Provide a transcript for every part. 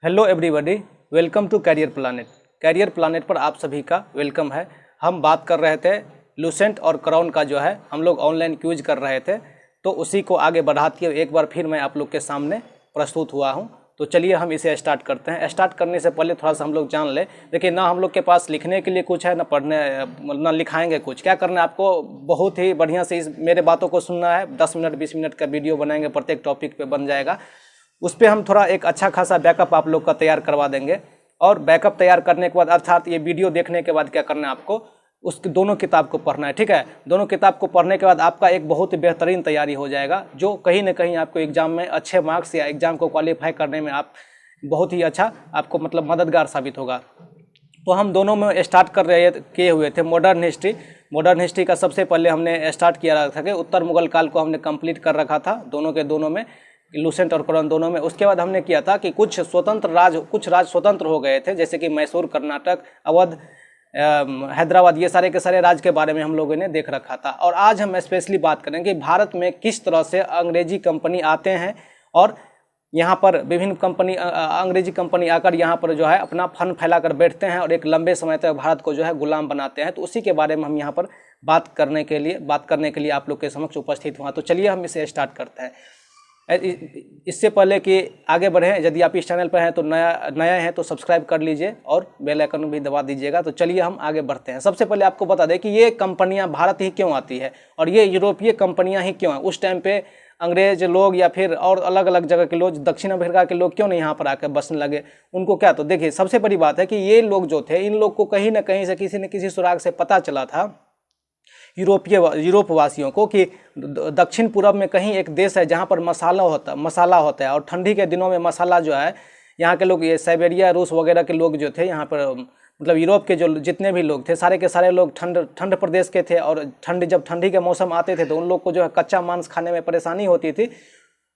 Hello everybody, welcome to Career Planet. Career Planet पर आप सभी का वेलकम है। हम बात कर रहे थे लूसेंट और क्राउन का जो है हम लोग ऑनलाइन क्यूज कर रहे थे, तो उसी को आगे बढ़ाते हुए एक बार फिर मैं आप लोग के सामने प्रस्तुत हुआ हूं। तो चलिए हम इसे स्टार्ट करते हैं। स्टार्ट करने से पहले थोड़ा सा हम लोग जान ले, देखिए ना हम लोग के पास लिखने के लिए कुछ है, ना पढ़ने ना लिखाएंगे कुछ। क्या करना है आपको, बहुत ही बढ़िया से इस मेरे बातों को सुनना है। 10 मिनट 20 मिनट का वीडियो बनाएंगे, प्रत्येक टॉपिक पे बन जाएगा। उस पर हम थोड़ा एक अच्छा खासा बैकअप आप लोग का तैयार करवा देंगे। और बैकअप तैयार करने के बाद अर्थात ये वीडियो देखने के बाद क्या करना है आपको, उसकी दोनों किताब को पढ़ना है, ठीक है। दोनों किताब को पढ़ने के बाद आपका एक बहुत ही बेहतरीन तैयारी हो जाएगा, जो कहीं ना कहीं आपको एग्जाम में अच्छे मार्क्स या एग्जाम को क्वालिफाई करने में आप बहुत ही अच्छा आपको मतलब मददगार साबित होगा। तो हम दोनों में स्टार्ट किए हुए थे मॉडर्न हिस्ट्री। मॉडर्न हिस्ट्री का सबसे पहले हमने स्टार्ट किया था कि उत्तर मुगल काल को हमने कंप्लीट कर रखा था, दोनों में, लूसेंट और क्राउन दोनों में। उसके बाद हमने किया था कि कुछ राज स्वतंत्र हो गए थे, जैसे कि मैसूर, कर्नाटक, अवध, हैदराबाद, ये सारे के सारे राज्य के बारे में हम लोगों ने देख रखा था। और आज हम स्पेशली बात करेंगे कि भारत में किस तरह से अंग्रेजी कंपनी आते हैं और यहाँ पर विभिन्न अंग्रेजी कंपनी आकर यहाँ पर जो है अपना फन फैला कर बैठते हैं और एक लंबे समय तक भारत को जो है गुलाम बनाते हैं। तो उसी के बारे में हम यहाँ पर बात करने के लिए आप लोग के समक्ष उपस्थित हुआ। तो चलिए हम इसे स्टार्ट करते हैं। इससे पहले कि आगे बढ़ें, यदि आप इस चैनल पर हैं तो नया हैं तो सब्सक्राइब कर लीजिए और बेल आइकन भी दबा दीजिएगा। तो चलिए हम आगे बढ़ते हैं। सबसे पहले आपको बता दें कि ये कंपनियां भारत ही क्यों आती है और ये यूरोपीय कंपनियां ही क्यों हैं। उस टाइम पे अंग्रेज लोग या फिर और अलग अलग जगह के लोग, दक्षिण अफ्रीका के लोग क्यों नहीं यहाँ पर आकर बसने लगे, उनको क्या। तो देखिए सबसे बड़ी बात है कि ये लोग जो थे, इन लोग को कहीं ना कहीं से किसी न किसी सुराग से पता चला था यूरोप वासियों को कि दक्षिण पूर्व में कहीं एक देश है जहाँ पर मसाला होता है। और ठंडी के दिनों में मसाला जो है, यहाँ के लोग, ये साइबेरिया, रूस वगैरह के लोग जो थे यहाँ पर, मतलब यूरोप के जो जितने भी लोग थे, सारे के सारे लोग ठंड प्रदेश के थे। और जब ठंडी के मौसम आते थे तो उन लोग को जो है कच्चा मांस खाने में परेशानी होती थी,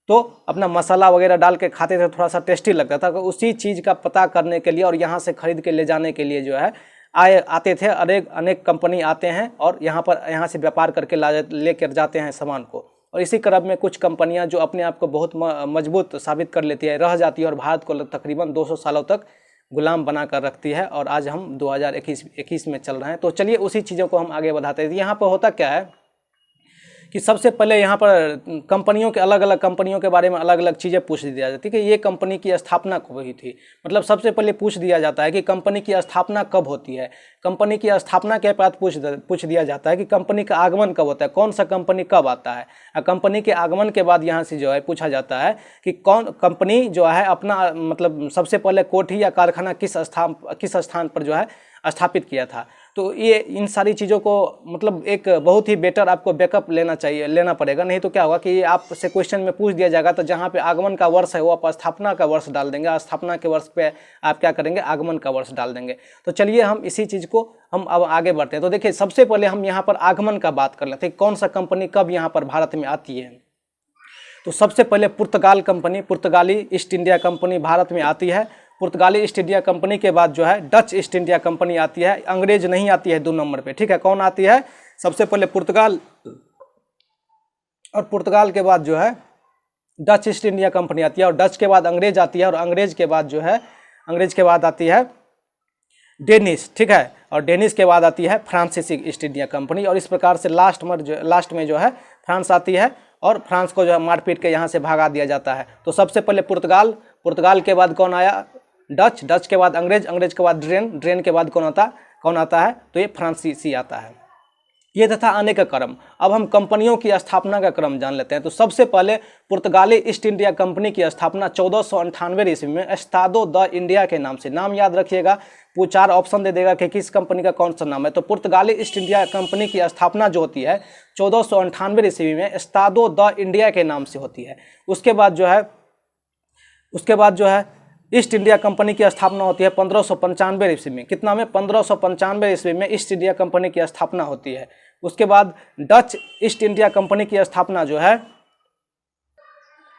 तो अपना मसाला वगैरह डाल के खाते थे, थोड़ा सा टेस्टी लगता था। तो उसी चीज़ का पता करने के लिए और यहाँ से खरीद के ले जाने के लिए जो है आते थे। अनेक कंपनी आते हैं और यहाँ से व्यापार करके लेकर जाते हैं सामान को। और इसी क्रम में कुछ कंपनियां जो अपने आप को बहुत मजबूत साबित कर लेती है, रह जाती है और भारत को तकरीबन 200 सालों तक गुलाम बना कर रखती है। और आज हम 2021 में चल रहे हैं। तो चलिए उसी चीज़ों को हम आगे बढ़ाते हैं। यहाँ पर होता क्या है कि सबसे पहले यहाँ पर अलग अलग कंपनियों के बारे में अलग अलग चीज़ें पूछ दी जाती है कि ये कंपनी की स्थापना कब हुई थी। मतलब सबसे पहले पूछ दिया जाता है कि कंपनी की स्थापना कब होती है। कंपनी की स्थापना के बाद पूछ दिया जाता है कि कंपनी का आगमन कब होता है, कौन सा कंपनी कब आता है। और कंपनी के आगमन के बाद यहाँ से जो है पूछा जाता है कि कौन कंपनी जो है अपना मतलब सबसे पहले कोठी या कारखाना किस स्थान पर जो है स्थापित किया था। तो ये इन सारी चीज़ों को मतलब एक बहुत ही बेटर आपको बैकअप लेना पड़ेगा। नहीं तो क्या होगा कि आपसे क्वेश्चन में पूछ दिया जाएगा तो जहाँ पे आगमन का वर्ष है वो आप स्थापना का वर्ष डाल देंगे, स्थापना के वर्ष पे आप क्या करेंगे, आगमन का वर्ष डाल देंगे। तो चलिए हम इसी चीज़ को हम अब आगे बढ़ते हैं। तो देखिए सबसे पहले हम यहाँ पर आगमन का बात कर लेते हैं, कौन सा कंपनी कब यहाँ पर भारत में आती है। तो सबसे पहले पुर्तगाली ईस्ट इंडिया कंपनी भारत में आती है। पुर्तगाली ईस्ट इंडिया कंपनी के बाद जो है डच ईस्ट इंडिया कंपनी आती है। अंग्रेज नहीं आती है 2 नंबर पे, ठीक है। कौन आती है, सबसे पहले पुर्तगाल, और पुर्तगाल के बाद जो है डच ईस्ट इंडिया कंपनी आती है। और डच के बाद अंग्रेज आती है। और अंग्रेज के बाद आती है डेनिश, ठीक है। और डेनिश के बाद आती है फ्रांसीसी ईस्ट इंडिया कंपनी। और इस प्रकार से लास्ट में जो है फ्रांस आती है और फ्रांस को जो है मारपीट के यहाँ से भगा दिया जाता है। तो सबसे पहले पुर्तगाल के बाद कौन आया, डच के बाद अंग्रेज के बाद ड्रेन के बाद कौन आता है, तो ये फ्रांसीसी आता है। ये तथा आने का क्रम। अब हम कंपनियों की स्थापना का क्रम जान लेते हैं। तो सबसे पहले पुर्तगाली ईस्ट इंडिया कंपनी की स्थापना 1498 ईस्वी में एस्तादो द इंडिया के नाम से, नाम याद रखिएगा, 4 ऑप्शन दे देगा कि किस कंपनी का कौन सा नाम है। तो पुर्तगाली ईस्ट इंडिया कंपनी की स्थापना जो होती है 1498 ईस्वी में एस्तादो द इंडिया के नाम से होती है। उसके बाद जो है ईस्ट इंडिया कंपनी की स्थापना होती है 1595 ईस्वी में। कितना में, 1595 ईस्वी में ईस्ट इंडिया कंपनी की स्थापना होती है। उसके बाद डच ईस्ट इंडिया कंपनी की स्थापना जो है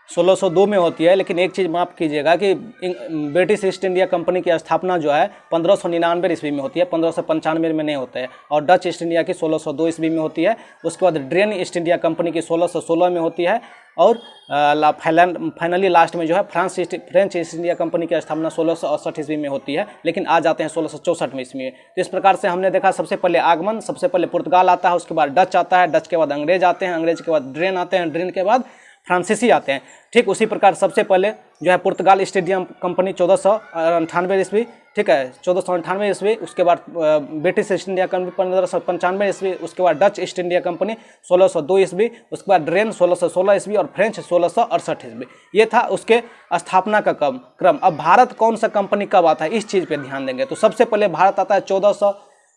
1602 में होती है। लेकिन एक चीज़ माफ कीजिएगा कि ब्रिटिश ईस्ट इंडिया कंपनी की स्थापना जो है 1599 ईस्वी में होती है, 1595 में नहीं होता है। और डच ईस्ट इंडिया की 1602 ईस्वी में होती है। उसके बाद ड्रेन ईस्ट इंडिया कंपनी की 1616 में होती है। और फाइनली लास्ट में जो है फ्रेंच ईस्ट इंडिया कंपनी की स्थापना 1668 ईस्वी में होती है, लेकिन आ जाते हैं 1664 में ईस्वी में। तो इस प्रकार से हमने देखा सबसे पहले आगमन, सबसे पहले पुर्तगाल आता है, उसके बाद डच आता है, डच के बाद अंग्रेज आते हैं, अंग्रेज के बाद ड्रेन आते हैं, ड्रेन के बाद फ्रांसीसी आते हैं। ठीक उसी प्रकार सबसे पहले जो है पुर्तगाल ईस्ट इंडिया कंपनी 1498 ईस्वी, ठीक है 1498 ईस्वी, उसके बाद ब्रिटिश ईस्ट इंडिया कंपनी 1595 ईस्वी, उसके बाद डच ईस्ट इंडिया कंपनी 1602 ईस्वी, उसके बाद ड्रेन 1616 ईस्वी और फ्रेंच 1668 ईस्वी। ये था उसके स्थापना का क्रम। अब भारत कौन सा कंपनी कब आता है, इस चीज़ पे ध्यान देंगे। तो सबसे पहले भारत आता है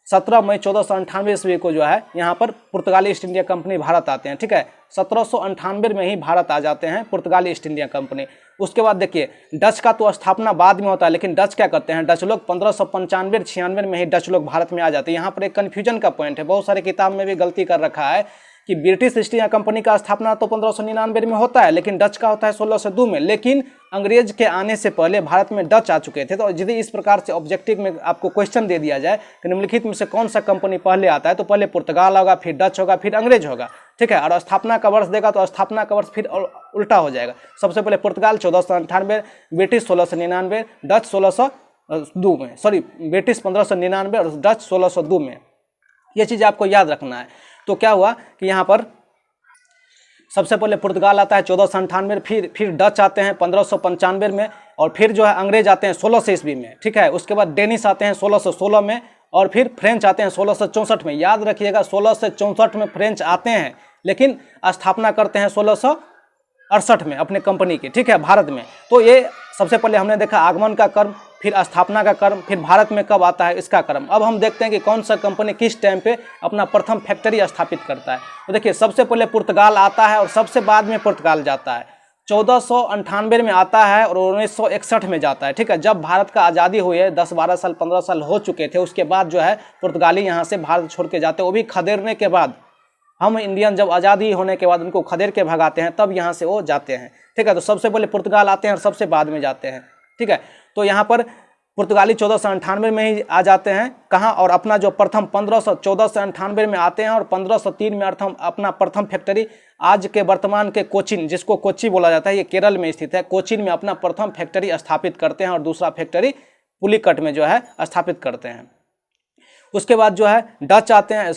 17 मई 1498 ईस्वी को जो है यहाँ पर पुर्तगाली ईस्ट इंडिया कंपनी भारत आते हैं। ठीक है 1798 में ही भारत आ जाते हैं पुर्तगाली ईस्ट इंडिया कंपनी। उसके बाद देखिए डच का तो स्थापना बाद में होता है, लेकिन डच क्या करते हैं, डच लोग 1595-96 में ही डच लोग भारत में आ जाते हैं। यहाँ पर एक कन्फ्यूजन का पॉइंट है, बहुत सारे किताब में भी गलती कर रखा है कि ब्रिटिश ईस्ट इंडिया कंपनी का स्थापना तो 1599 में होता है, लेकिन डच का होता है 1602 में। लेकिन अंग्रेज के आने से पहले भारत में डच आ चुके थे। तो यदि इस प्रकार से ऑब्जेक्टिव में आपको क्वेश्चन दे दिया जाए कि निम्नलिखित में से कौन सा कंपनी पहले आता है, तो पहले पुर्तगाल होगा, फिर डच होगा, फिर अंग्रेज होगा। ठीक है, और स्थापना का वर्ष देगा तो स्थापना का वर्ष फिर उल्टा हो जाएगा। सबसे पहले पुर्तगाल 1498, ब्रिटिश 1699, डच 1602 में, सॉरी ब्रिटिश 1599 और डच 1602 में। ये चीज़ आपको याद रखना है। तो क्या हुआ कि यहाँ पर सबसे पहले पुर्तगाल आता है 1498, फिर डच आते हैं 1595 में, और फिर जो है अंग्रेज आते हैं 1600 ईस्वी में। ठीक है, उसके बाद डेनिश आते हैं 1616 में, और फिर फ्रेंच आते हैं 1664 में। याद रखिएगा 1664 में फ्रेंच आते हैं, लेकिन स्थापना करते हैं 1668 में अपने कंपनी की। ठीक है, भारत में। तो ये सबसे पहले हमने देखा आगमन का क्रम, फिर स्थापना का क्रम, फिर भारत में कब आता है इसका क्रम। अब हम देखते हैं कि कौन सा कंपनी किस टाइम पे अपना प्रथम फैक्ट्री स्थापित करता है। तो देखिए सबसे पहले पुर्तगाल आता है और सबसे बाद में पुर्तगाल जाता है। 1498 में आता है और 1961 में जाता है। ठीक है, जब भारत का आज़ादी हुई है 10-12 साल 15 साल हो चुके थे, उसके बाद जो है पुर्तगाली यहाँ से भारत छोड़ के जाते हैं, वो भी खदेड़ने के बाद। हम इंडियन जब आज़ादी होने के बाद उनको खदेड़ के भगाते हैं, तब यहाँ से वो जाते हैं। ठीक है, तो सबसे पहले पुर्तगाल आते हैं और सबसे बाद में जाते हैं। ठीक है, तो यहाँ पर पुर्तगाली 1498 में ही आ जाते हैं। कहाँ, और अपना जो प्रथम 1498 में आते हैं और 1503 में अपना प्रथम फैक्ट्री आज के वर्तमान के कोचीन, जिसको कोच्चि बोला जाता है, ये केरल में स्थित है, कोचीन में अपना प्रथम फैक्ट्री स्थापित करते हैं और दूसरा फैक्ट्री पुलिकट में जो है स्थापित करते हैं। उसके बाद जो है डच आते हैं,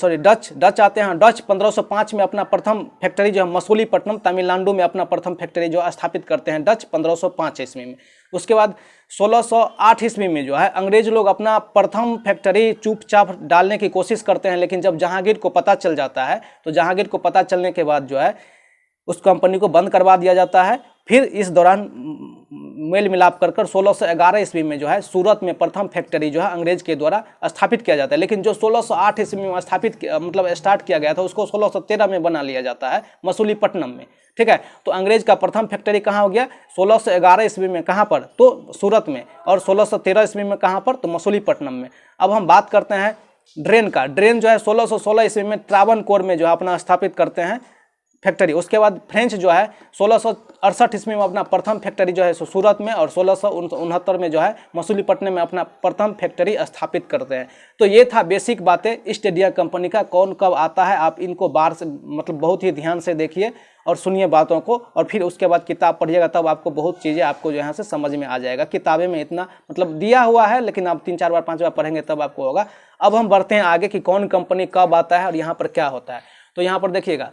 डच आते हैं। डच 1505 में अपना प्रथम फैक्ट्री जो है मसूलीपट्टनम तमिलनाडु में अपना प्रथम फैक्ट्री जो स्थापित करते हैं डच 1505 ईस्वी में। उसके बाद 1608 ईस्वी में जो है अंग्रेज लोग अपना प्रथम फैक्ट्री चुपचाप डालने की कोशिश करते हैं, लेकिन जब जहांगीर को पता चल जाता है, तो जहांगीर को पता चलने के बाद जो है उस कंपनी को बंद करवा दिया जाता है। फिर इस दौरान मेल मिलाप कर 1611 ईस्वी में जो है सूरत में प्रथम फैक्ट्री जो है अंग्रेज के द्वारा स्थापित किया जाता है। लेकिन जो 1608 ईस्वी में स्टार्ट किया गया था, उसको 1613 में बना लिया जाता है मसूलीपट्टनम में। ठीक है, तो अंग्रेज का प्रथम फैक्ट्री कहाँ हो गया, 1611 ईस्वी में कहाँ पर, तो सूरत में, और 1613 ईस्वी में कहाँ पर, तो मसूलीपट्टनम में। अब हम बात करते हैं ड्रेन का। ड्रेन जो है 1616 ईस्वी में त्रावणकोर में जो है अपना स्थापित करते हैं फैक्ट्री। उसके बाद फ्रेंच जो है 1668 ईस्वी में अपना प्रथम फैक्ट्री जो है सूरत में, और 1669 में जो है मसूलीपट्टनम में अपना प्रथम फैक्ट्री स्थापित करते हैं। तो ये था बेसिक बातें ईस्ट इंडिया कंपनी का कौन कब आता है। आप इनको बार से बहुत ही ध्यान से देखिए और सुनिए बातों को, और फिर उसके बाद किताब पढ़िएगा, तब आपको बहुत चीज़ें आपको जो यहाँ से समझ में आ जाएगा। किताबें में इतना दिया हुआ है, लेकिन आप 3-4 बार 5 बार पढ़ेंगे तब आपको होगा। अब हम बढ़ते हैं आगे कि कौन कंपनी कब आता है और यहाँ पर क्या होता है। तो यहाँ पर देखिएगा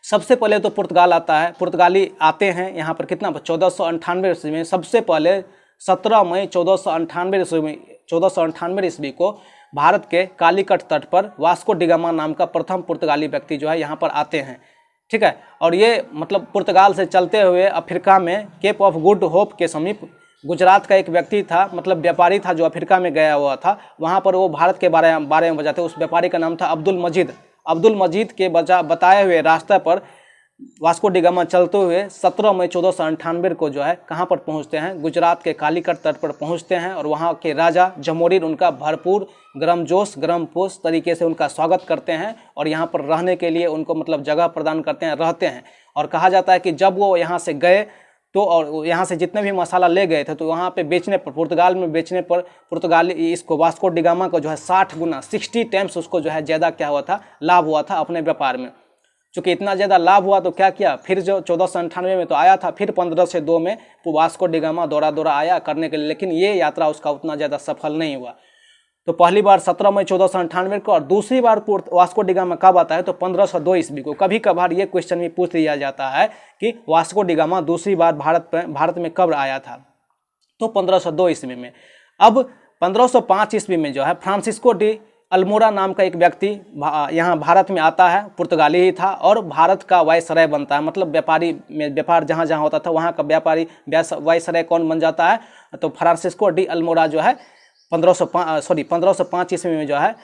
सबसे पहले तो पुर्तगाल आता है। पुर्तगाली आते हैं यहाँ पर कितना, 1498 ईस्वी में। सबसे पहले 17 मई 1498 ईस्वी को भारत के कालीकट तट पर वास्को डिगामा नाम का प्रथम पुर्तगाली व्यक्ति जो है यहाँ पर आते हैं। ठीक है, और ये पुर्तगाल से चलते हुए अफ्रीका में केप ऑफ गुड होप के समीप गुजरात का एक व्यक्ति था, व्यापारी था, जो अफ्रीका में गया हुआ था। वहाँ पर वो भारत के बारे में बताते। उस व्यापारी का नाम था अब्दुल मजीद के बताए हुए रास्ते पर वास्को डिगामा चलते हुए 17 मई 1498 को जो है कहाँ पर पहुँचते हैं, गुजरात के कालीकट तट पर पहुँचते हैं। और वहाँ के राजा जमोरिन उनका भरपूर गर्मजोश तरीके से उनका स्वागत करते हैं, और यहाँ पर रहने के लिए उनको जगह प्रदान करते हैं, रहते हैं। और कहा जाता है कि जब वो यहाँ से गए तो, और यहाँ से जितने भी मसाला ले गए थे, तो वहाँ पे बेचने पर, पुर्तगाल में बेचने पर पुर्तगाली इसको वास्को डिगामा को जो है 60 गुना 60 टाइम्स उसको जो है ज़्यादा क्या हुआ था, लाभ हुआ था अपने व्यापार में। चूँकि इतना ज़्यादा लाभ हुआ तो क्या किया, फिर जो 1498 में तो आया था, फिर 1502 में वास्को डी गामा दौरा आया करने के लिए, लेकिन ये यात्रा उसका उतना ज़्यादा सफल नहीं हुआ। तो पहली बार 17 मई 1498 को और दूसरी बार वास्को डी गामा कब आता है तो 1502 ईस्वी को। कभी कभार ये क्वेश्चन भी पूछ लिया जाता है कि वास्को डी गामा दूसरी बार भारत में कब आया था, तो 1502 ईस्वी में। अब 1505 ईस्वी में जो है फ्रांसिस्को डी अल्मोड़ा नाम का एक व्यक्ति यहाँ भारत में आता है, पुर्तगाली ही था और भारत का वायसराय बनता है। मतलब व्यापारी में व्यापार जहाँ जहाँ होता था वहाँ का व्यापारी वायसराय कौन बन जाता है, तो फ्रांसिस्को डी अल्मोड़ा जो है 1505 ईस्वी में जो है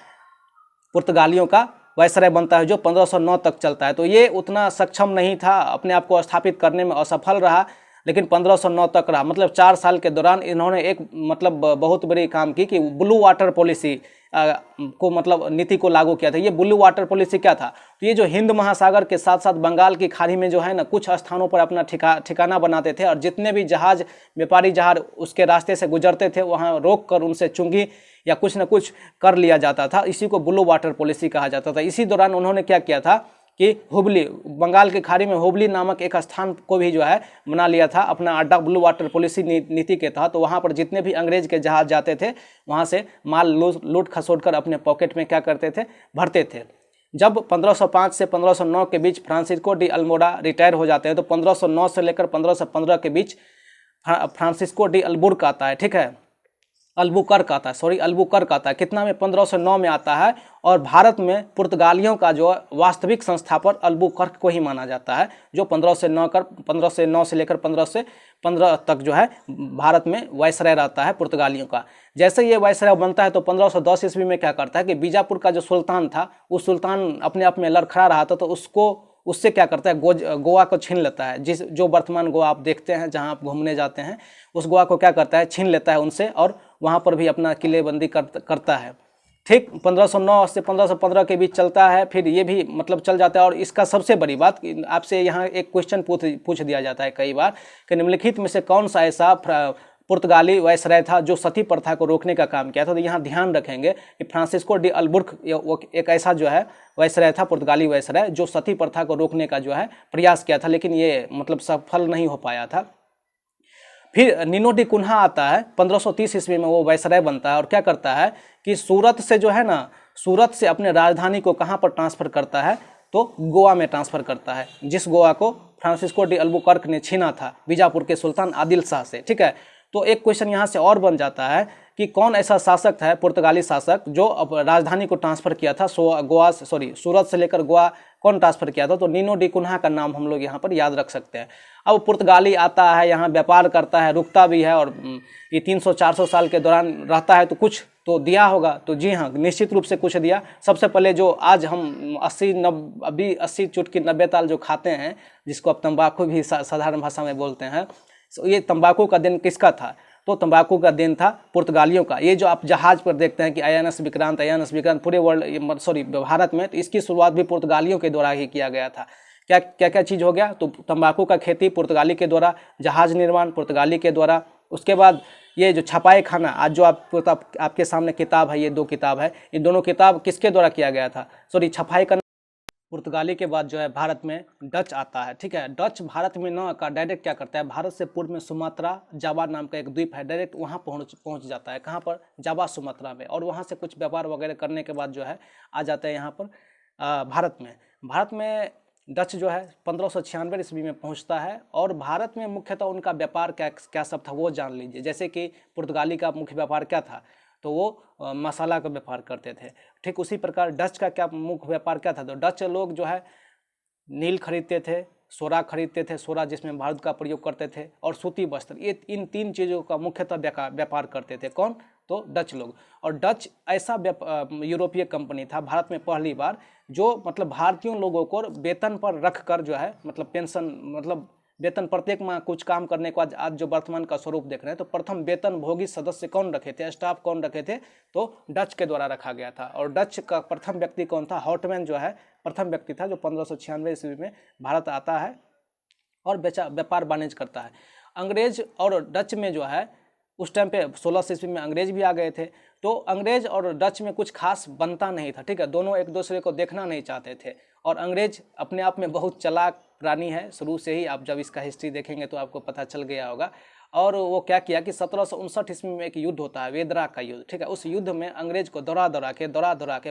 पुर्तगालियों का वायसराय बनता है, जो 1509 तक चलता है। तो ये उतना सक्षम नहीं था, अपने आप को स्थापित करने में असफल रहा, लेकिन 1509 तक रहा। मतलब 4 साल के दौरान इन्होंने एक मतलब बहुत बड़ी काम की कि ब्लू वाटर पॉलिसी को मतलब नीति को लागू किया था। ये ब्लू वाटर पॉलिसी क्या था, तो ये जो हिंद महासागर के साथ साथ बंगाल की खाड़ी में जो है ना कुछ स्थानों पर अपना ठिकाना बनाते थे और जितने भी जहाज व्यापारी जहाज उसके रास्ते से गुजरते थे वहाँ रोक कर उनसे चुंगी या कुछ न कुछ कर लिया जाता था। इसी को ब्लू वाटर पॉलिसी कहा जाता था। इसी दौरान उन्होंने क्या किया था कि हुबली, बंगाल की खाड़ी में हुबली नामक एक स्थान को भी जो है बना लिया था अपना अड्डा ब्लू वाटर पॉलिसी नीति के तहत। तो वहाँ पर जितने भी अंग्रेज के जहाज जाते थे वहाँ से माल लूट खसोट कर अपने पॉकेट में क्या करते थे, भरते थे। जब 1505 से 1509 के बीच फ्रांसिस्को डी अल्मोड़ा रिटायर हो जाते हैं तो 1509 से लेकर 1515 के बीच फ्रांसिस्को डी अल्बुर्क आता है, ठीक है, अल्बुकर्क आता है, अल्बुकर्क आता है। कितना में 1509 में आता है और भारत में पुर्तगालियों का जो वास्तविक संस्थापक अल्बुकर्क को ही माना जाता है, जो 1509 से लेकर 1515 तक जो है भारत में वायसराय रहता है पुर्तगालियों का। जैसे ये वायसराय बनता है तो 1510 ईस्वी में क्या करता है कि बीजापुर का जो सुल्तान था, उस सुल्तान अपने आप में लड़खड़ा रहा था, तो उससे क्या करता है गोवा को छीन लेता है। जो वर्तमान गोवा आप देखते हैं जहां आप घूमने जाते हैं, उस गोवा को क्या करता है, छीन लेता है उनसे और वहां पर भी अपना किलेबंदी करता है। ठीक 1509 से 1515 के बीच चलता है, फिर ये भी मतलब चल जाता है। और इसका सबसे बड़ी बात आपसे यहाँ एक क्वेश्चन पूछ दिया जाता है कई बार कि निम्नलिखित में से कौन सा ऐसा पुर्तगाली वायसराय था जो सती प्रथा को रोकने का काम किया था। तो यहाँ ध्यान रखेंगे कि फ्रांसिस्को डी अल्बुर्क एक ऐसा जो है वायसराय था, पुर्तगाली वायसराय, जो सती प्रथा को रोकने का जो है प्रयास किया था, लेकिन ये मतलब सफल नहीं हो पाया था। फिर नीनो डी कुन्हा आता है 1530 ईस्वी में, वो वायसराय बनता है और क्या करता है कि सूरत से जो है ना, सूरत से अपने राजधानी को कहाँ पर ट्रांसफ़र करता है, तो गोवा में ट्रांसफ़र करता है, जिस गोवा को फ्रांसिस्को डी अल्बुकर्क ने छीना था बीजापुर के सुल्तान आदिल शाह से। ठीक है, तो एक क्वेश्चन यहाँ से और बन जाता है कि कौन ऐसा शासक है, पुर्तगाली शासक, जो अब राजधानी को ट्रांसफ़र किया था सूरत से लेकर गोवा कौन ट्रांसफ़र किया था। तो नीनो डी कुन्हा का नाम हम लोग यहाँ पर याद रख सकते हैं। अब पुर्तगाली आता है, यहाँ व्यापार करता है, रुकता भी है और ये 300-400 साल के दौरान रहता है, तो कुछ तो दिया होगा। तो जी हाँ, निश्चित रूप से कुछ दिया। सबसे पहले जो आज हम 80 चुटकी 90 ताल जो खाते हैं, जिसको अब तंबाकू भी साधारण भाषा में बोलते हैं, तो ये तंबाकू का दिन किसका था, तो तंबाकू का दिन था पुर्तगालियों का। ये जो आप जहाज पर देखते हैं कि आईएनएस विक्रांत पूरे भारत में, तो इसकी शुरुआत भी पुर्तगालियों के द्वारा ही किया गया था। क्या क्या चीज़ हो गया, तो तंबाकू का खेती पुर्तगाली के द्वारा, जहाज निर्माण पुर्तगाली के द्वारा। उसके बाद ये जो छपाई खाना, आज जो आपके सामने किताब है, ये 2 किताब है, ये दोनों किताब किसके द्वारा किया गया था, छपाई करना पुर्तगाली के बाद जो है भारत में डच आता है। ठीक है, डच भारत में न आकर डायरेक्ट क्या करता है, भारत से पूर्व में सुमात्रा जावा नाम का एक द्वीप है, डायरेक्ट वहाँ पहुँच जाता है। कहाँ पर, जावा सुमात्रा में, और वहाँ से कुछ व्यापार वगैरह करने के बाद जो है आ जाता है यहाँ पर भारत में डच जो है 1596 ईस्वी में पहुंचता है। और भारत में मुख्यतः उनका व्यापार क्या सब था वो जान लीजिए। जैसे कि पुर्तगाली का मुख्य व्यापार क्या था, तो वो मसाला का व्यापार करते थे। ठीक उसी प्रकार डच का क्या मुख्य व्यापार क्या था, तो डच लोग जो है नील खरीदते थे, सोरा खरीदते थे, सोरा जिसमें भारत का प्रयोग करते थे, और सूती वस्त्र, ये इन 3 चीज़ों का मुख्यतः व्यापार करते थे। कौन, तो डच लोग। और डच ऐसा यूरोपीय कंपनी था भारत में पहली बार, जो मतलब भारतीयों लोगों को वेतन पर रख कर जो है मतलब पेंशन, मतलब वेतन प्रत्येक माह कुछ काम करने के बाद आज जो वर्तमान का स्वरूप देख रहे हैं, तो प्रथम वेतन भोगी सदस्य कौन रखे थे, स्टाफ कौन रखे थे, तो डच के द्वारा रखा गया था। और डच का प्रथम व्यक्ति कौन था, हॉटमैन जो है प्रथम व्यक्ति था, जो 1596 ईस्वी में भारत आता है और व्यापार वाणिज्य करता है। अंग्रेज और डच में जो है उस टाइम पे 1600 ईस्वी में अंग्रेज भी आ गए थे। तो अंग्रेज और डच में कुछ खास बनता नहीं था, ठीक है, दोनों एक दूसरे को देखना नहीं चाहते थे। और अंग्रेज अपने आप में बहुत चालाक प्राणी है शुरू से ही, आप जब इसका हिस्ट्री देखेंगे तो आपको पता चल गया होगा। और वो क्या किया कि 1759 ईस्वी में एक युद्ध होता है, वेदरा का युद्ध, ठीक है। उस युद्ध में अंग्रेज को दौड़ा दौड़ा के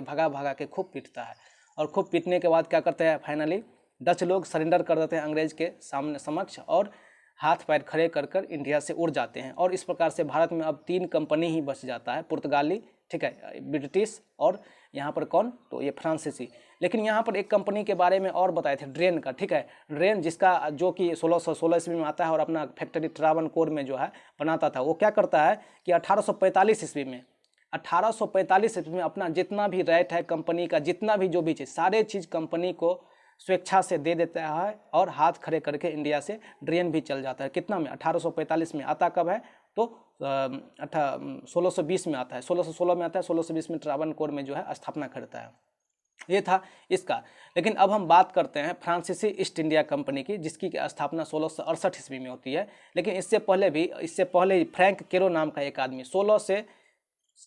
भगा के खूब पीटता है। और खूब पीटने के बाद क्या करते हैं, फाइनली डच लोग सरेंडर कर देते हैं अंग्रेज के सामने समक्ष, और हाथ पैर खड़े कर कर इंडिया से उड़ जाते हैं। और इस प्रकार से भारत में अब 3 कंपनी ही बच जाता है, पुर्तगाली, ठीक है, ब्रिटिश, और यहाँ पर कौन, तो ये फ्रांसीसी। लेकिन यहाँ पर एक कंपनी के बारे में और बताए थे, ड्रेन का, ठीक है, ड्रेन जिसका जो कि 1616 ईस्वी में आता है और अपना फैक्ट्री ट्रावनकोर में जो है बनाता था। वो क्या करता है कि 1845 ईस्वी में 1845 ईस्वी में अपना जितना भी राइट है कंपनी का, जितना भी जो भी चीज़, सारे चीज़ कंपनी को स्वेच्छा से दे देता है और हाथ खड़े करके इंडिया से ड्रेन भी चल जाता है। कितना में, 1845 में। आता कब है, तो 1620 में आता है, 1616 में आता है, 1620 में ट्रावनकोर में जो है स्थापना करता है। ये था इसका। लेकिन अब हम बात करते हैं फ्रांसीसी ईस्ट इंडिया कंपनी की, जिसकी स्थापना 1668 ईस्वी में होती है। लेकिन इससे पहले ही फ्रैंक केरो नाम का एक आदमी 16 से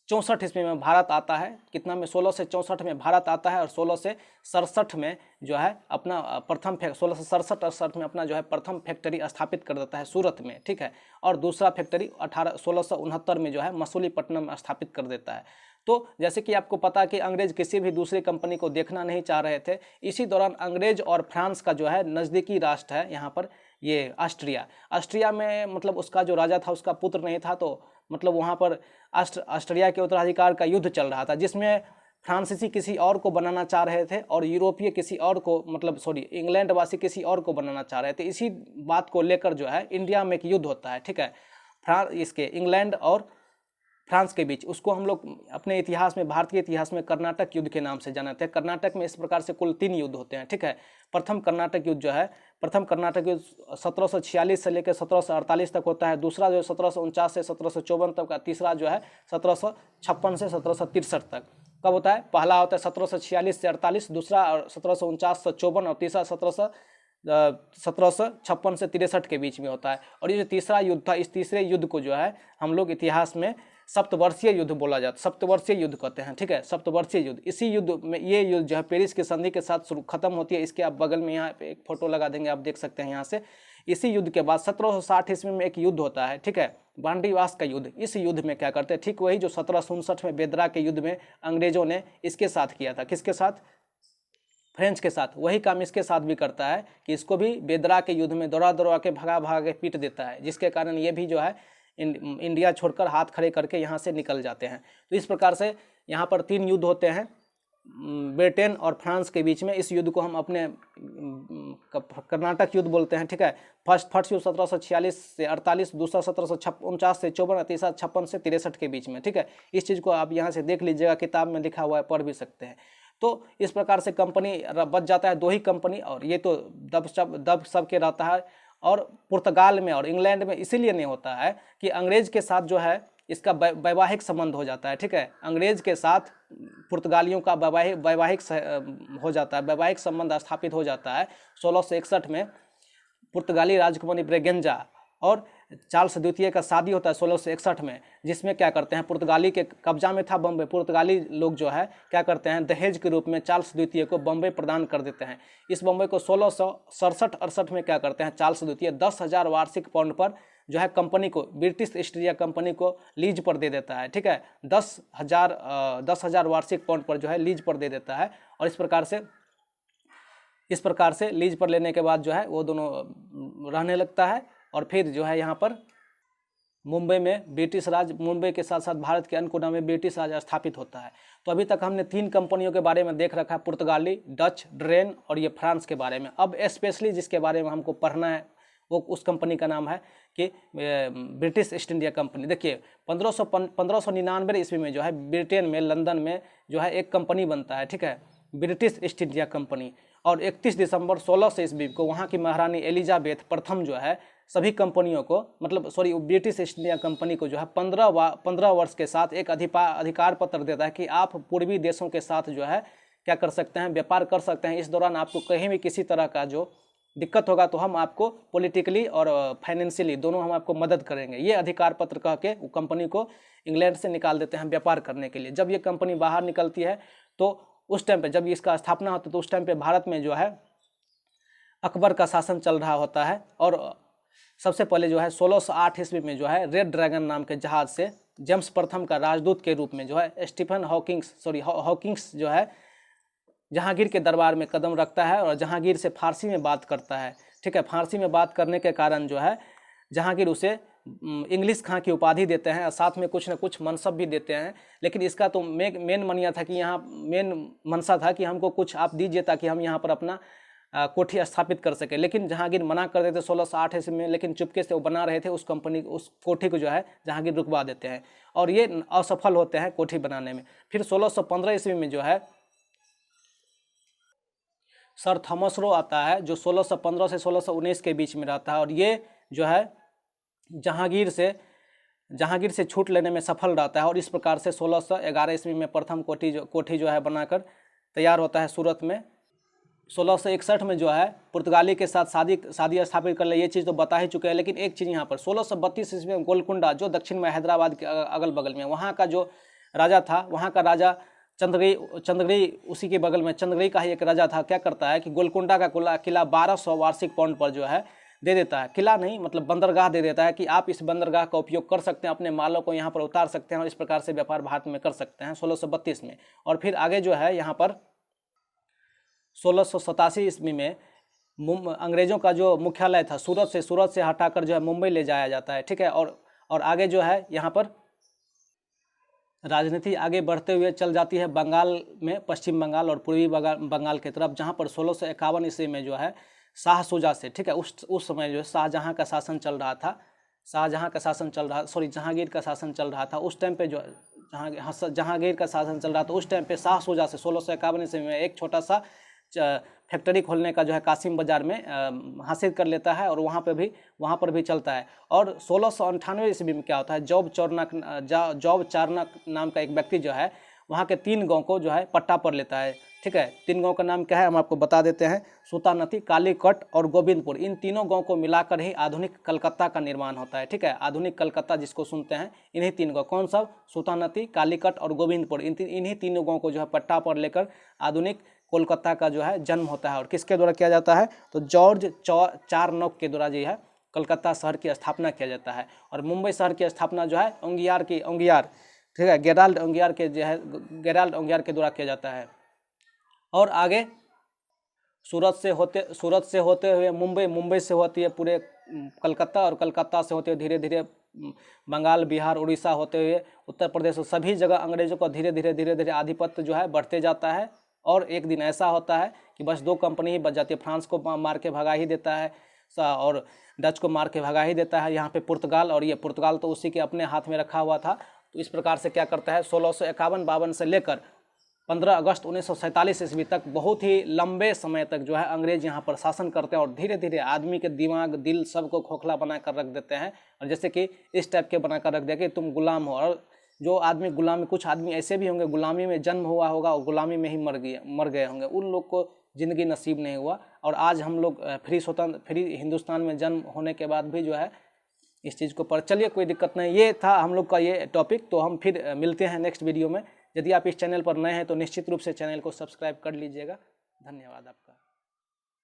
64 ईस्वी में भारत आता है। कितना में, 16 से 64 में भारत आता है, और 16 से 67 में जो है अपना प्रथम 1667-68 में अपना जो है प्रथम फैक्ट्री स्थापित कर देता है सूरत में, ठीक है। और दूसरा फैक्ट्री 1669 में जो है मसूलीपट्टनम में स्थापित कर देता है। तो जैसे कि आपको पता कि अंग्रेज किसी भी दूसरी कंपनी को देखना नहीं चाह रहे थे। इसी दौरान अंग्रेज और फ्रांस का जो है नज़दीकी राष्ट्र है यहाँ पर ये ऑस्ट्रिया में, मतलब उसका जो राजा था उसका पुत्र नहीं था, तो मतलब वहाँ पर ऑस्ट्रिया के उत्तराधिकार का युद्ध चल रहा था, जिसमें फ्रांसीसी किसी और को बनाना चाह रहे थे और यूरोपीय किसी और को, मतलब इंग्लैंड वासी किसी और को बनाना चाह रहे थे। इसी बात को लेकर जो है इंडिया में एक युद्ध होता है, ठीक है, इंग्लैंड और फ्रांस के बीच। उसको हम लोग अपने इतिहास में, भारतीय इतिहास में कर्नाटक युद्ध के नाम से जानते हैं। कर्नाटक में इस प्रकार से कुल 3 युद्ध होते हैं, ठीक है। प्रथम कर्नाटक युद्ध 1746 से लेकर 1748 तक होता है। दूसरा जो है 1749 से 1754 तक का। तीसरा जो है 1756 से 1763 तक। कब होता है, पहला होता है 1746 से 48, दूसरा 1749 से 54, और तीसरा 1756 से 63 के बीच में होता है। और ये जो तीसरा युद्ध था, इस तीसरे युद्ध को जो है हम लोग इतिहास में सप्तवर्षीय युद्ध बोला जाता है, सप्तवर्षीय युद्ध कहते हैं, ठीक है, सप्तवर्षीय युद्ध। इसी युद्ध में, ये युद्ध जो है पेरिस की संधि के साथ खत्म होती है। इसके आप बगल में यहाँ पे एक फोटो लगा देंगे, आप देख सकते हैं यहाँ से। इसी युद्ध के बाद 1760 ईस्वी में एक युद्ध होता है, ठीक है, बांडीवास का युद्ध। इस युद्ध में क्या करते हैं, ठीक वही जो 1759 में बेदरा के युद्ध में अंग्रेजों ने इसके साथ किया था। किसके साथ, फ्रेंच के साथ। वही काम इसके साथ भी करता है कि इसको भी बेदरा के युद्ध में दौड़ा के भगा के पीट देता है, जिसके कारण ये भी जो है इंडिया छोड़कर हाथ खड़े करके यहाँ से निकल जाते हैं। तो इस प्रकार से यहाँ पर 3 युद्ध होते हैं ब्रिटेन और फ्रांस के बीच में। इस युद्ध को हम अपने कर्नाटक युद्ध बोलते हैं, ठीक है। फर्स्ट युद्ध 1746 से 48, दूसरा 1749 से 54, तीसरा 56 से 63 के बीच में, ठीक है। इस चीज़ को आप यहाँ से देख लीजिएगा, किताब में लिखा हुआ है, पढ़ भी सकते हैं। तो इस प्रकार से कंपनी बच जाता है, 2 ही कंपनी। और ये तो दब सब के रहता है। और पुर्तगाल में और इंग्लैंड में इसीलिए नहीं होता है कि अंग्रेज के साथ जो है इसका वैवाहिक संबंध हो जाता है, ठीक है। अंग्रेज के साथ पुर्तगालियों का वैवाहिक हो जाता है, वैवाहिक संबंध स्थापित हो जाता है 1661 में। पुर्तगाली राजकुमारी ब्रेगेंजा और चार्ल्स द्वितीय का शादी होता है 1661 में, जिसमेम क्या करते हैं, पुर्तगाली के कब्जा में था बम्बई। पुर्तगाली लोग जो है क्या करते हैं, दहेज के रूप में चार्ल्स द्वितीय को बम्बई प्रदान कर देते हैं। इस बम्बई को 1667-68 में क्या करते हैं, चार्ल्स द्वितीय 10,000 वार्षिक पाउंड पर जो है कंपनी को, ब्रिटिश ईस्ट इंडिया कंपनी को लीज पर दे देता है, ठीक है। 10,000 वार्षिक पाउंड पर जो है लीज पर दे देता है। और इस प्रकार से लीज पर लेने के बाद जो है वो दोनों रहने लगता है। और फिर जो है यहाँ पर मुंबई में ब्रिटिश राज, मुंबई के साथ साथ भारत के अन्य कोना में ब्रिटिश राज स्थापित होता है। तो अभी तक हमने 3 कंपनियों के बारे में देख रखा है, पुर्तगाली, डच, ड्रेन और ये फ्रांस के बारे में। अब स्पेशली जिसके बारे में हमको पढ़ना है वो उस कंपनी का नाम है कि ब्रिटिश ईस्ट इंडिया कंपनी। देखिए 1599 ईस्वी में जो है ब्रिटेन में, लंदन में जो है एक कंपनी बनता है, ठीक है, ब्रिटिश ईस्ट इंडिया कंपनी। और 31 दिसंबर 1600 ईस्वी को वहाँ की महारानी एलिजाबेथ प्रथम जो है सभी कंपनियों को, ब्रिटिश ईस्ट इंडिया कंपनी को जो है 15 वर्ष के साथ एक अधिकार पत्र देता है कि आप पूर्वी देशों के साथ जो है क्या कर सकते हैं, व्यापार कर सकते हैं। इस दौरान आपको कहीं भी किसी तरह का जो दिक्कत होगा तो हम आपको पॉलिटिकली और फाइनेंशियली दोनों हम आपको मदद करेंगे। ये अधिकार पत्र कह के वो कंपनी को इंग्लैंड से निकाल देते हैं व्यापार करने के लिए। जब ये कंपनी बाहर निकलती है तो उस टाइम पे जब इसका स्थापना होता है तो उस टाइम पे भारत में जो है अकबर का शासन चल रहा होता है। और सबसे पहले जो है 1608 ईस्वी में जो है रेड ड्रैगन नाम के जहाज से जेम्स प्रथम का राजदूत के रूप में जो है स्टीफन हॉकिंग्स जो है जहांगीर के दरबार में कदम रखता है और जहांगीर से फारसी में बात करता है। ठीक है, फारसी में बात करने के कारण जो है जहांगीर उसे इंग्लिश खां की उपाधि देते हैं और साथ में कुछ न कुछ मनसब भी देते हैं। लेकिन इसका तो मेन मनिया था कि यहाँ मेन मनसा था कि हमको कुछ आप दीजिए ताकि हम यहाँ पर अपना कोठी स्थापित कर सके। लेकिन जहांगीर मना कर देते 1608 ईस्वी में, लेकिन चुपके से वो बना रहे थे उस कोठी को जो है जहांगीर रुकवा देते हैं और ये असफल होते हैं कोठी बनाने में। फिर 1615 ईस्वी में जो है सर थॉमस रो आता है जो 1615 से 1619 के बीच में रहता है और ये जो है जहांगीर से छूट लेने में सफल रहता है और इस प्रकार से 1611 ईस्वी में प्रथम कोठी जो है बनाकर तैयार होता है सूरत में। 1661 में जो है पुर्तगाली के साथ शादी स्थापित कर ले, ये चीज़ तो बता ही चुके हैं। लेकिन एक चीज़ यहाँ पर 1632 ईस्वी में गोलकुंडा जो दक्षिण में हैदराबाद के अगल बगल में, वहाँ का जो राजा था, वहाँ का राजा चंद्रगिरी उसी के बगल में चंद्रगिरी का ही एक राजा था। क्या करता है कि गोलकुंडा का किला 1200 वार्षिक पाउंड पर जो है दे देता है। किला नहीं मतलब बंदरगाह दे देता है कि आप इस बंदरगाह का उपयोग कर सकते हैं, अपने मालों को यहाँ पर उतार सकते हैं और इस प्रकार से व्यापार भारत में कर सकते हैं 1632 में। और फिर आगे जो है यहाँ पर 1687 ईस्वी में अंग्रेज़ों का जो मुख्यालय था सूरत से हटाकर जो है मुंबई ले जाया जाता है। ठीक है, और आगे जो है यहाँ पर राजनीति आगे बढ़ते हुए चल जाती है बंगाल में, पश्चिम बंगाल और पूर्वी बंगाल की तरफ, जहाँ पर 1651 ईस्वी में जो है शाह शुजा से, ठीक है, उस समय जो है जहांगीर का शासन चल रहा था। जहांगीर का शासन चल रहा था उस टाइम पे जो जहांगीर का शासन चल रहा था उस टाइम पे शाह शुजा से 1651 ईस्वी में एक छोटा सा फैक्ट्री खोलने का जो है कासिम बाजार में हासिल कर लेता है और वहाँ पर भी चलता है। और 1698 ईस्वी में क्या होता है, जॉब चारनक नाम का एक व्यक्ति जो है वहाँ के 3 गांव को जो है पट्टा पर लेता है। ठीक है, 3 गांव का नाम क्या है हम आपको बता देते हैं, सूतानती, कालीकट और गोविंदपुर। इन तीनों गांव को मिलाकर ही आधुनिक कलकत्ता का निर्माण होता है। ठीक है, आधुनिक कलकत्ता जिसको सुनते हैं, इन्हीं 3 गांव, कौन सा, सूतानती, कालीकट और गोविंदपुर, इन्हीं तीनों गांव को जो है पट्टा पर लेकर आधुनिक कोलकाता का जो है जन्म होता है। और किसके द्वारा किया जाता है, तो जॉर्ज चारनॉक के द्वारा जो है कलकत्ता शहर की स्थापना किया जाता है। और मुंबई शहर की स्थापना जो है ओंगियार, ठीक है, गेराल्ड ओंगियार के द्वारा किया जाता है। और आगे सूरत से होते हुए मुंबई से होती है पूरे कलकत्ता, और कलकत्ता से होते हुए धीरे धीरे बंगाल, बिहार, उड़ीसा होते हुए उत्तर प्रदेश, सभी जगह अंग्रेजों का धीरे धीरे आधिपत्य जो है बढ़ते जाता है। और एक दिन ऐसा होता है कि बस 2 कंपनी ही बच जाती है, फ्रांस को मार के भगा ही देता है और डच को मार के भगा ही देता है यहाँ पे पुर्तगाल, और ये पुर्तगाल तो उसी के अपने हाथ में रखा हुआ था। तो इस प्रकार से क्या करता है 1651-52 से लेकर 15 अगस्त 1947 ईस्वी तक बहुत ही लंबे समय तक जो है अंग्रेज यहाँ पर शासन करते हैं और धीरे धीरे आदमी के दिमाग, दिल सबको खोखला बना कर रख देते हैं। और जैसे कि इस टाइप के बना कर रख दिया कि तुम गुलाम हो। और जो आदमी गुलामी, कुछ आदमी ऐसे भी होंगे गुलामी में जन्म हुआ होगा और गुलामी में ही मर गए होंगे, उन लोग को ज़िंदगी नसीब नहीं हुआ। और आज हम लोग फ्री हिंदुस्तान में जन्म होने के बाद भी जो है इस चीज़ को चलिए कोई दिक्कत नहीं। ये था हम लोग का ये टॉपिक। तो हम फिर मिलते हैं नेक्स्ट वीडियो में। यदि आप इस चैनल पर नए हैं तो निश्चित रूप से चैनल को सब्सक्राइब कर लीजिएगा। धन्यवाद आपका।